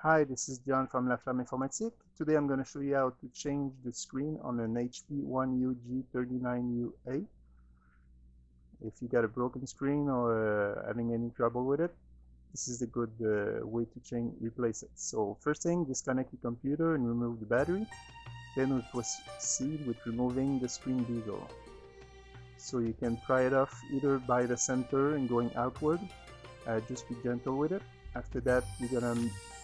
Hi, this is John from La Flamme Informatique. Today I'm going to show you how to change the screen on an HP 1UG39UA. If you got a broken screen or having any trouble with it, this is a good way to replace it. So first thing, disconnect the computer and remove the battery. Then we'll proceed with removing the screen bezel. So you can pry it off either by the center and going outward. Just be gentle with it. After that, you're gonna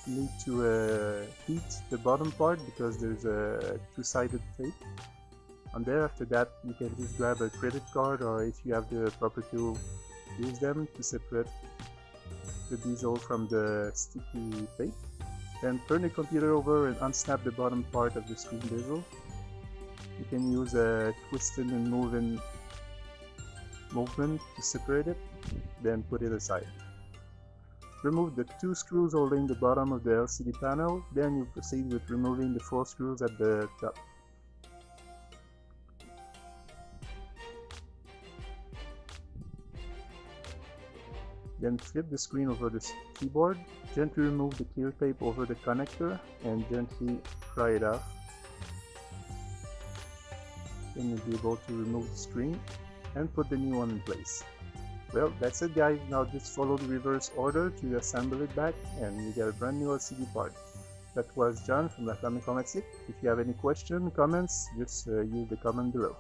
need to heat the bottom part because there's a two-sided tape on there. After that, you can just grab a credit card, or if you have the proper tool, use them to separate the bezel from the sticky tape. Then turn the computer over and unsnap the bottom part of the screen bezel. You can use a twisting and movement to separate it, then put it aside. Remove the two screws holding the bottom of the LCD panel, then you proceed with removing the 4 screws at the top. Then flip the screen over the keyboard, gently remove the clear tape over the connector and gently pry it off. Then you'll be able to remove the screen and put the new one in place. Well, that's it guys. Now just follow the reverse order to assemble it back and you get a brand new LCD part. That was John from La Flamme Informatique. If you have any questions, comments, just use the comment below.